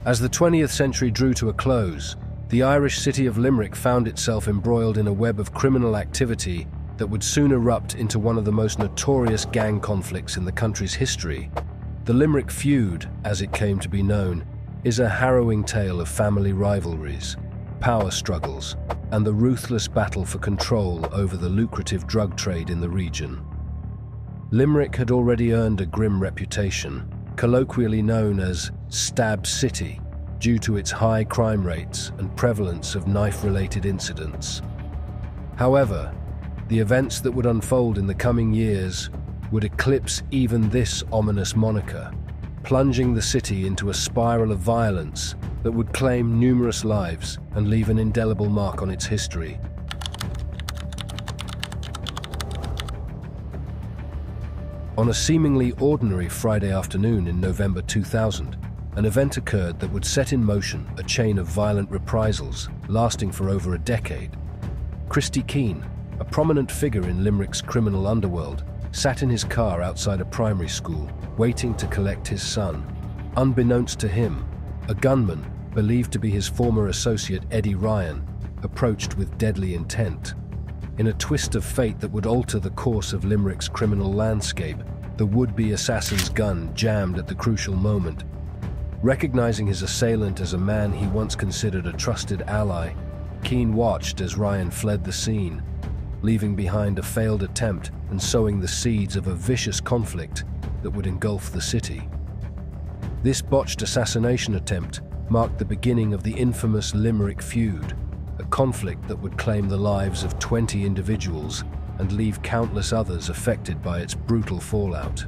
As the 20th century drew to a close, the Irish city of Limerick found itself embroiled in a web of criminal activity that would soon erupt into one of the most notorious gang conflicts in the country's history. The Limerick Feud, as it came to be known, is a harrowing tale of family rivalries, power struggles, and the ruthless battle for control over the lucrative drug trade in the region. Limerick had already earned a grim reputation, colloquially known as Stab City, due to its high crime rates and prevalence of knife-related incidents. However, the events that would unfold in the coming years would eclipse even this ominous moniker, plunging the city into a spiral of violence that would claim numerous lives and leave an indelible mark on its history. On a seemingly ordinary Friday afternoon in November 2000, an event occurred that would set in motion a chain of violent reprisals lasting for over a decade. Christy Keane, a prominent figure in Limerick's criminal underworld, sat in his car outside a primary school, waiting to collect his son. Unbeknownst to him, a gunman, believed to be his former associate Eddie Ryan, approached with deadly intent. In a twist of fate that would alter the course of Limerick's criminal landscape, the would-be assassin's gun jammed at the crucial moment. Recognizing his assailant as a man he once considered a trusted ally, Keane watched as Ryan fled the scene, leaving behind a failed attempt and sowing the seeds of a vicious conflict that would engulf the city. This botched assassination attempt marked the beginning of the infamous Limerick Feud, a conflict that would claim the lives of 20 individuals and leave countless others affected by its brutal fallout.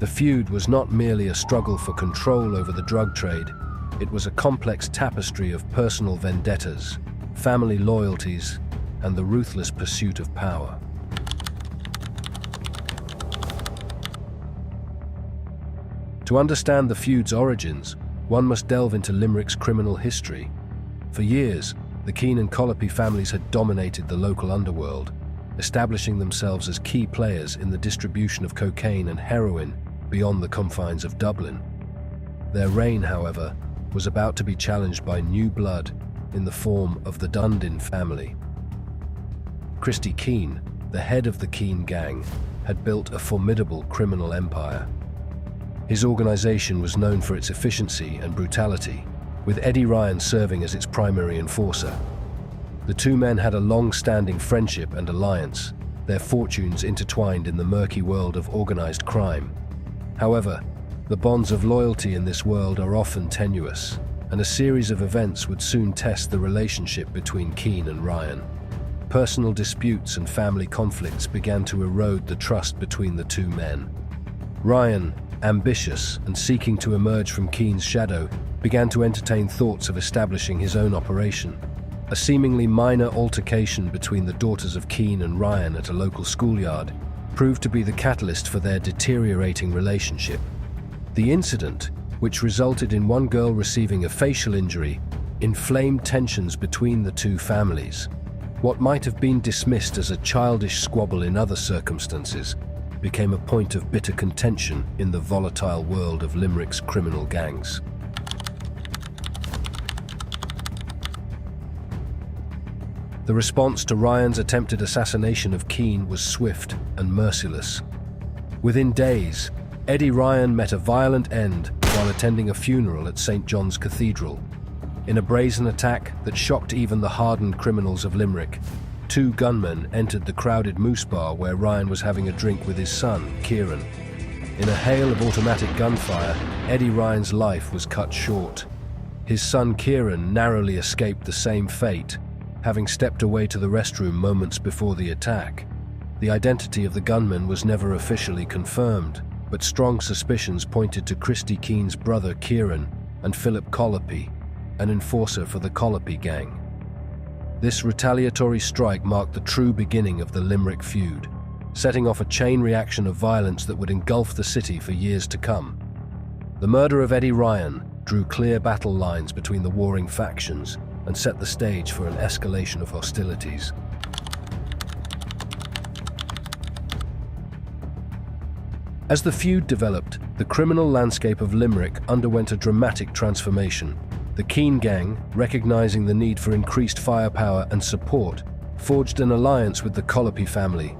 The feud was not merely a struggle for control over the drug trade, it was a complex tapestry of personal vendettas, family loyalties, and the ruthless pursuit of power. To understand the feud's origins, one must delve into Limerick's criminal history. For years, the Keane-Collopy families had dominated the local underworld, establishing themselves as key players in the distribution of cocaine and heroin beyond the confines of Dublin. Their reign, however, was about to be challenged by new blood in the form of the Dundon family. Christy Keane, the head of the Keane gang, had built a formidable criminal empire. His organization was known for its efficiency and brutality, with Eddie Ryan serving as its primary enforcer. The two men had a long-standing friendship and alliance, their fortunes intertwined in the murky world of organized crime. However, the bonds of loyalty in this world are often tenuous, and a series of events would soon test the relationship between Keane and Ryan. Personal disputes and family conflicts began to erode the trust between the two men. Ryan, ambitious and seeking to emerge from Keane's shadow, began to entertain thoughts of establishing his own operation. A seemingly minor altercation between the daughters of Keane and Ryan at a local schoolyard proved to be the catalyst for their deteriorating relationship. The incident, which resulted in one girl receiving a facial injury, inflamed tensions between the two families. What might have been dismissed as a childish squabble in other circumstances became a point of bitter contention in the volatile world of Limerick's criminal gangs. The response to Ryan's attempted assassination of Keane was swift and merciless. Within days, Eddie Ryan met a violent end while attending a funeral at St. John's Cathedral. In a brazen attack that shocked even the hardened criminals of Limerick, two gunmen entered the crowded Moose Bar where Ryan was having a drink with his son, Kieran. In a hail of automatic gunfire, Eddie Ryan's life was cut short. His son Kieran narrowly escaped the same fate, having stepped away to the restroom moments before the attack. The identity of the gunman was never officially confirmed, but strong suspicions pointed to Christy Keane's brother Kieran and Philip Collopy, an enforcer for the Collopy gang. This retaliatory strike marked the true beginning of the Limerick Feud, setting off a chain reaction of violence that would engulf the city for years to come. The murder of Eddie Ryan drew clear battle lines between the warring factions and set the stage for an escalation of hostilities. As the feud developed, the criminal landscape of Limerick underwent a dramatic transformation. The Keane gang, recognizing the need for increased firepower and support, forged an alliance with the Collopy family.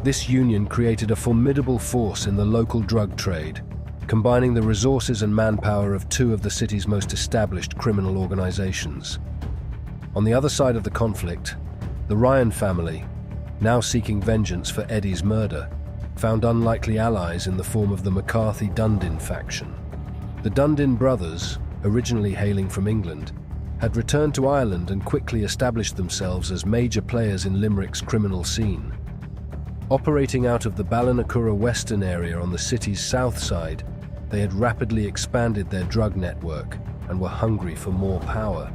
This union created a formidable force in the local drug trade, combining the resources and manpower of two of the city's most established criminal organizations. On the other side of the conflict, the Ryan family, now seeking vengeance for Eddie's murder, found unlikely allies in the form of the McCarthy-Dundon faction. The Dundon brothers, originally hailing from England, had returned to Ireland and quickly established themselves as major players in Limerick's criminal scene. Operating out of the Ballinacurra Western area on the city's south side, they had rapidly expanded their drug network and were hungry for more power.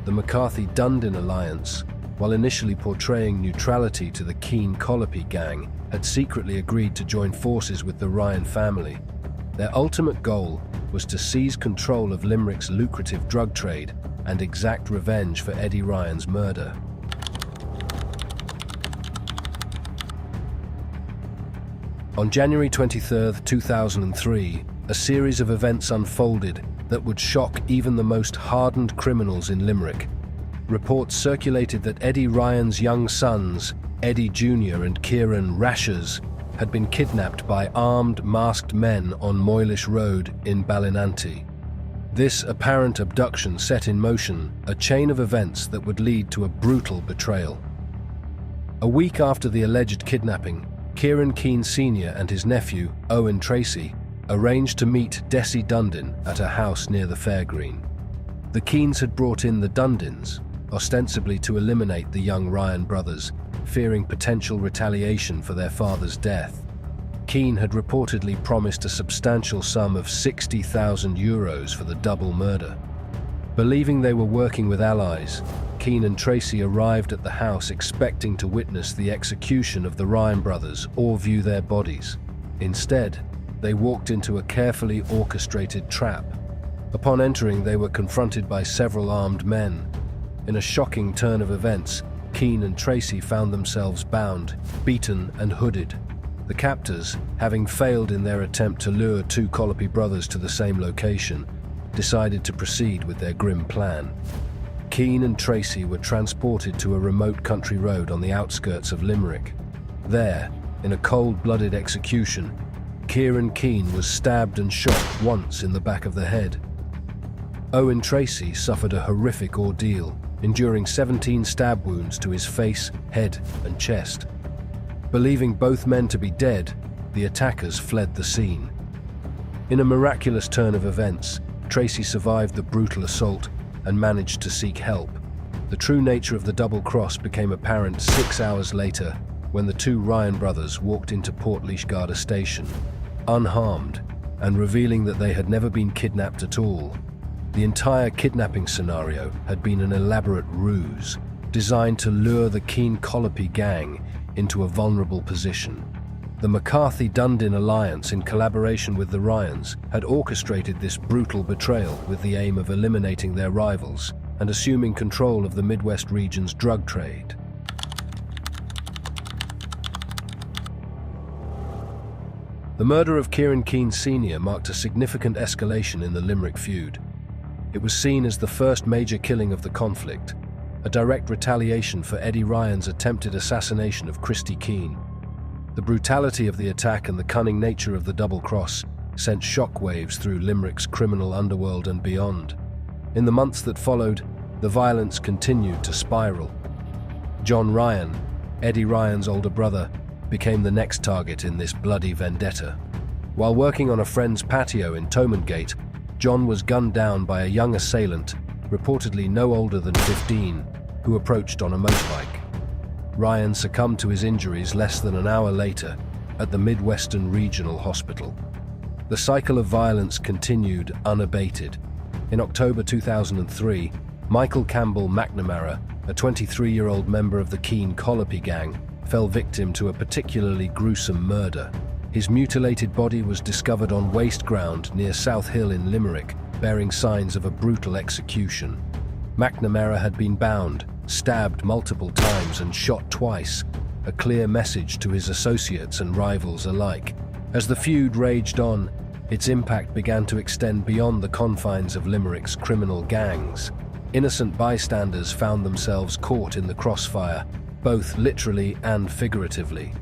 The McCarthy-Dundon alliance, while initially portraying neutrality to the Keane-Collopy gang, had secretly agreed to join forces with the Ryan family. Their ultimate goal was to seize control of Limerick's lucrative drug trade and exact revenge for Eddie Ryan's murder. On January 23, 2003, a series of events unfolded that would shock even the most hardened criminals in Limerick. Reports circulated that Eddie Ryan's young sons, Eddie Jr. and Kieran Rashers, had been kidnapped by armed, masked men on Moylish Road in Ballinanty. This apparent abduction set in motion a chain of events that would lead to a brutal betrayal. A week after the alleged kidnapping, Kieran Keane Sr. and his nephew, Owen Tracy, arranged to meet Dessie Dundon at a house near the Fairgreen. The Keanes had brought in the Dundons, ostensibly to eliminate the young Ryan brothers, fearing potential retaliation for their father's death. Keane had reportedly promised a substantial sum of €60,000 for the double murder. Believing they were working with allies, Keane and Tracy arrived at the house expecting to witness the execution of the Ryan brothers or view their bodies. Instead, they walked into a carefully orchestrated trap. Upon entering, they were confronted by several armed men. In a shocking turn of events, Keane and Tracy found themselves bound, beaten and hooded. The captors, having failed in their attempt to lure two Collopy brothers to the same location, decided to proceed with their grim plan. Keane and Tracy were transported to a remote country road on the outskirts of Limerick. There, in a cold-blooded execution, Kieran Keane was stabbed and shot once in the back of the head. Owen Tracy suffered a horrific ordeal, enduring 17 stab wounds to his face, head, and chest. Believing both men to be dead, the attackers fled the scene. In a miraculous turn of events, Tracy survived the brutal assault and managed to seek help. The true nature of the double cross became apparent 6 hours later when the two Ryan brothers walked into Portlaoise Garda station, unharmed, and revealing that they had never been kidnapped at all. The entire kidnapping scenario had been an elaborate ruse, designed to lure the Keane-Collopy gang into a vulnerable position. The McCarthy-Dundon alliance, in collaboration with the Ryans, had orchestrated this brutal betrayal with the aim of eliminating their rivals and assuming control of the Midwest region's drug trade. The murder of Kieran Keane Sr. marked a significant escalation in the Limerick Feud. It was seen as the first major killing of the conflict, a direct retaliation for Eddie Ryan's attempted assassination of Christy Keane. The brutality of the attack and the cunning nature of the double cross sent shockwaves through Limerick's criminal underworld and beyond. In the months that followed, the violence continued to spiral. John Ryan, Eddie Ryan's older brother, became the next target in this bloody vendetta. While working on a friend's patio in Thomondgate, John was gunned down by a young assailant, reportedly no older than 15, who approached on a motorbike. Ryan succumbed to his injuries less than an hour later at the Midwestern Regional Hospital. The cycle of violence continued unabated. In October 2003, Michael Campbell McNamara, a 23-year-old member of the Keane-Collopy gang, fell victim to a particularly gruesome murder. His mutilated body was discovered on waste ground near South Hill in Limerick, bearing signs of a brutal execution. McNamara had been bound, stabbed multiple times and shot twice, a clear message to his associates and rivals alike. As the feud raged on, its impact began to extend beyond the confines of Limerick's criminal gangs. Innocent bystanders found themselves caught in the crossfire, both literally and figuratively.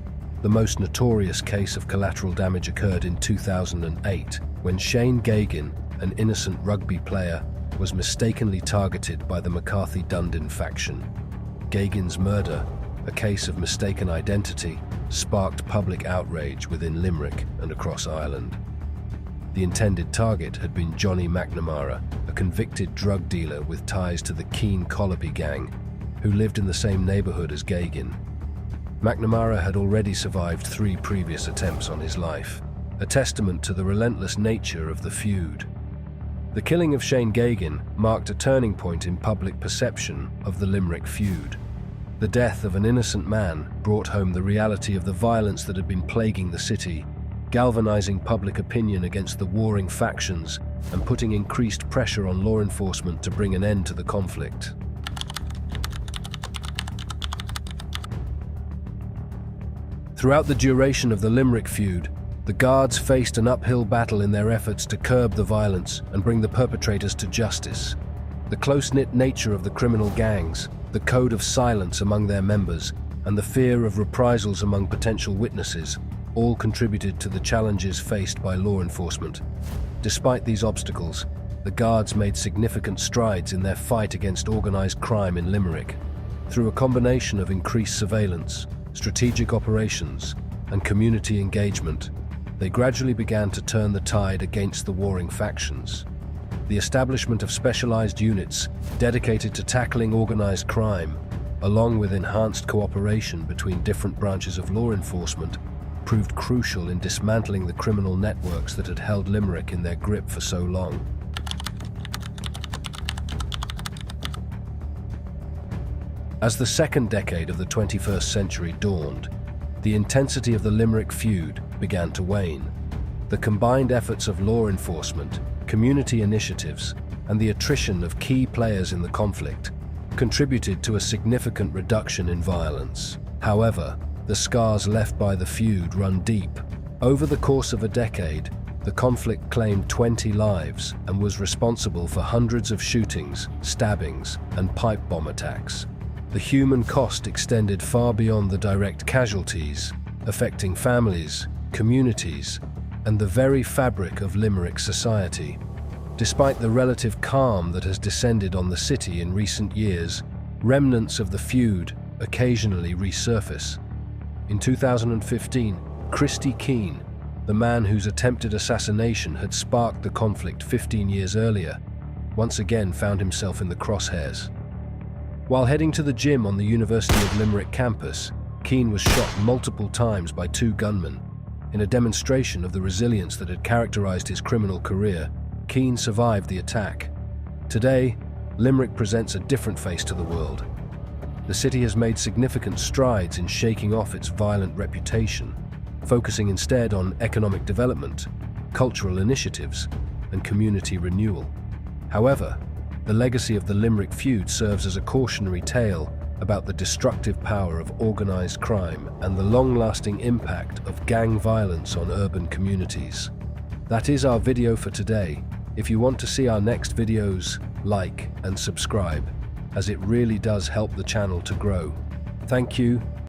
The most notorious case of collateral damage occurred in 2008, when Shane Geoghegan, an innocent rugby player, was mistakenly targeted by the McCarthy-Dundon faction. Geoghegan's murder, a case of mistaken identity, sparked public outrage within Limerick and across Ireland. The intended target had been Johnny McNamara, a convicted drug dealer with ties to the Keane-Collopy gang, who lived in the same neighborhood as Geoghegan. McNamara had already survived 3 previous attempts on his life, a testament to the relentless nature of the feud. The killing of Shane Geoghegan marked a turning point in public perception of the Limerick Feud. The death of an innocent man brought home the reality of the violence that had been plaguing the city, galvanizing public opinion against the warring factions and putting increased pressure on law enforcement to bring an end to the conflict. Throughout the duration of the Limerick Feud, the Guards faced an uphill battle in their efforts to curb the violence and bring the perpetrators to justice. The close-knit nature of the criminal gangs, the code of silence among their members, and the fear of reprisals among potential witnesses all contributed to the challenges faced by law enforcement. Despite these obstacles, the Guards made significant strides in their fight against organized crime in Limerick. Through a combination of increased surveillance, strategic operations, and community engagement, they gradually began to turn the tide against the warring factions. The establishment of specialized units dedicated to tackling organized crime, along with enhanced cooperation between different branches of law enforcement, proved crucial in dismantling the criminal networks that had held Limerick in their grip for so long. As the second decade of the 21st century dawned, the intensity of the Limerick Feud began to wane. The combined efforts of law enforcement, community initiatives, and the attrition of key players in the conflict contributed to a significant reduction in violence. However, the scars left by the feud run deep. Over the course of a decade, the conflict claimed 20 lives and was responsible for hundreds of shootings, stabbings, and pipe bomb attacks. The human cost extended far beyond the direct casualties, affecting families, communities, and the very fabric of Limerick society. Despite the relative calm that has descended on the city in recent years, remnants of the feud occasionally resurface. In 2015, Christy Keane, the man whose attempted assassination had sparked the conflict 15 years earlier, once again found himself in the crosshairs. While heading to the gym on the University of Limerick campus, Keane was shot multiple times by 2 gunmen. In a demonstration of the resilience that had characterized his criminal career, Keane survived the attack. Today, Limerick presents a different face to the world. The city has made significant strides in shaking off its violent reputation, focusing instead on economic development, cultural initiatives, and community renewal. However, the legacy of the Limerick Feud serves as a cautionary tale about the destructive power of organized crime and the long-lasting impact of gang violence on urban communities. That is our video for today. If you want to see our next videos, like and subscribe, as it really does help the channel to grow. Thank you.